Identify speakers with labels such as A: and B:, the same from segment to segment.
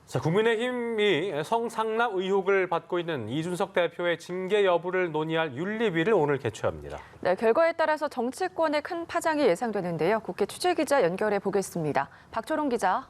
A: 자, 국민의힘이 성상납 의혹을 받고 있는 이준석 대표의 징계 여부를 논의할 윤리위를 오늘 개최합니다.
B: 네, 결과에 따라서 정치권에 큰 파장이 예상되는데요. 국회 취재기자 연결해 보겠습니다. 박초롱 기자.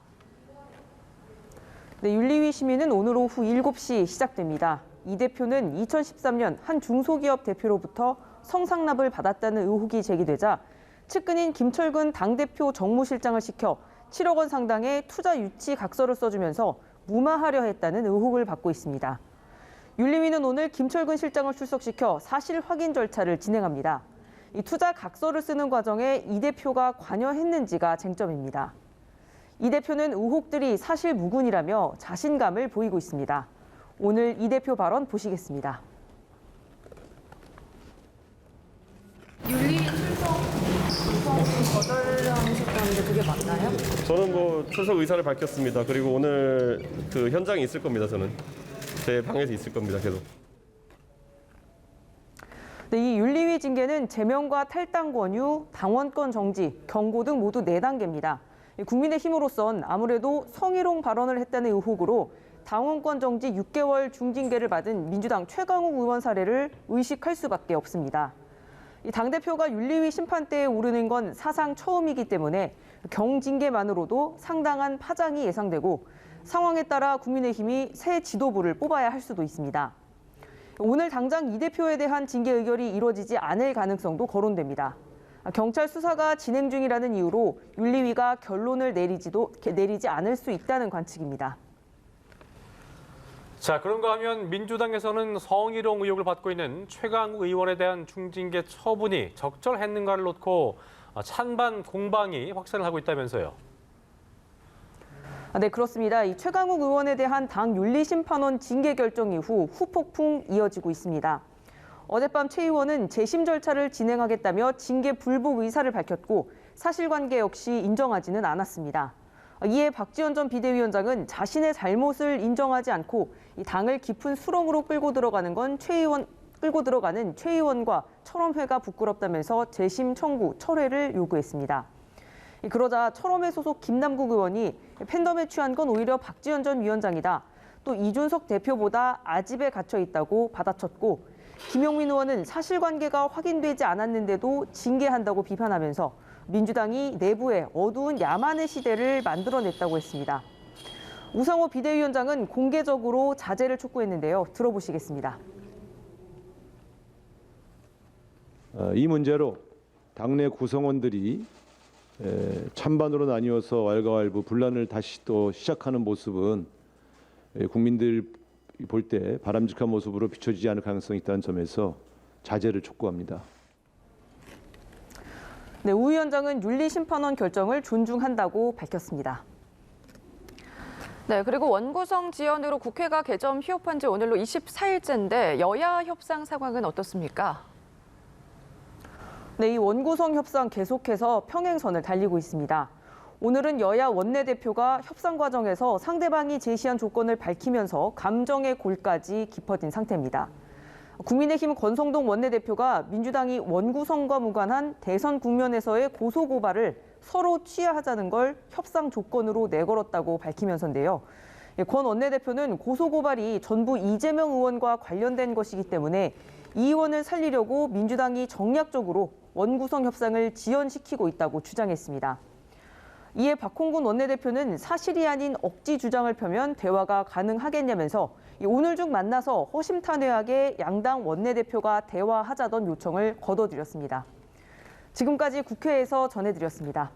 C: 네, 윤리위 심의는 오늘 오후 7시 시작됩니다. 이 대표는 2013년 한 중소기업 대표로부터 성상납을 받았다는 의혹이 제기되자 측근인 김철근 당대표 정무실장을 시켜 7억 원 상당의 투자 유치 각서를 써주면서 무마하려 했다는 의혹을 받고 있습니다. 윤리위는 오늘 김철근 실장을 출석시켜 사실 확인 절차를 진행합니다. 이 투자 각서를 쓰는 과정에 이 대표가 관여했는지가 쟁점입니다. 이 대표는 의혹들이 사실 무근이라며 자신감을 보이고 있습니다. 오늘 이 대표 발언 보시겠습니다.
B: 윤리위 출석 거절하셨다는데 그게 맞나요?
D: 저는 출석 의사를 밝혔습니다. 그리고 오늘 그 현장에 있을 겁니다. 저는 제 방에서 있을 겁니다. 계속.
C: 네, 이 윤리위 징계는 제명과 탈당 권유, 당원권 정지, 경고 등 모두 4단계입니다. 국민의힘으로선 아무래도 성희롱 발언을 했다는 의혹으로 당원권 정지 6개월 중징계를 받은 민주당 최강욱 의원 사례를 의식할 수밖에 없습니다. 이 당대표가 윤리위 심판대에 오르는 건 사상 처음이기 때문에 경징계만으로도 상당한 파장이 예상되고 상황에 따라 국민의힘이 새 지도부를 뽑아야 할 수도 있습니다. 오늘 당장 이 대표에 대한 징계 의결이 이루어지지 않을 가능성도 거론됩니다. 경찰 수사가 진행 중이라는 이유로 윤리위가 결론을 내리지 않을 수 있다는 관측입니다.
A: 자, 그런가 하면 민주당에서는 성희롱 의혹을 받고 있는 최강욱 의원에 대한 중징계 처분이 적절했는가를 놓고 찬반 공방이 확산을 하고 있다면서요.
C: 네, 그렇습니다. 이 최강욱 의원에 대한 당 윤리심판원 징계 결정 이후 후폭풍 이어지고 있습니다. 어젯밤 최 의원은 재심 절차를 진행하겠다며 징계 불복 의사를 밝혔고 사실관계 역시 인정하지는 않았습니다. 이에 박지원 전 비대위원장은 자신의 잘못을 인정하지 않고 이 당을 깊은 수렁으로 끌고 들어가는 최 의원과 철험회가 부끄럽다면서 재심 청구 철회를 요구했습니다. 그러자 철험회 소속 김남국 의원이 팬덤에 취한 건 오히려 박지원 전 위원장이다. 또 이준석 대표보다 아집에 갇혀 있다고 받아쳤고 김용민 의원은 사실관계가 확인되지 않았는데도 징계한다고 비판하면서 민주당이 내부에 어두운 야만의 시대를 만들어냈다고 했습니다. 우상호 비대위원장은 공개적으로 자제를 촉구했는데요. 들어보시겠습니다.
E: 이 문제로 당내 구성원들이 찬반으로 나뉘어서 왈가왈부 분란을 다시 또 시작하는 모습은 국민들 볼 때 바람직한 모습으로 비춰지지 않을 가능성이 있다는 점에서 자제를 촉구합니다.
C: 네, 우 위원장은 윤리심판원 결정을 존중한다고 밝혔습니다.
B: 네, 그리고 원구성 지연으로 국회가 개점 휴업한 지 오늘로 24일째인데 여야 협상 상황은 어떻습니까?
C: 네, 이 원구성 협상 계속해서 평행선을 달리고 있습니다. 오늘은 여야 원내대표가 협상 과정에서 상대방이 제시한 조건을 밝히면서 감정의 골까지 깊어진 상태입니다. 국민의힘 권성동 원내대표가 민주당이 원구성과 무관한 대선 국면에서의 고소고발을 서로 취하하자는 걸 협상 조건으로 내걸었다고 밝히면서인데요. 권 원내대표는 고소고발이 전부 이재명 의원과 관련된 것이기 때문에 이 의원을 살리려고 민주당이 정략적으로 원구성 협상을 지연시키고 있다고 주장했습니다. 이에 박홍근 원내대표는 사실이 아닌 억지 주장을 펴면 대화가 가능하겠냐면서 오늘 중 만나서 허심탄회하게 양당 원내대표가 대화하자던 요청을 거둬들였습니다. 지금까지 국회에서 전해드렸습니다.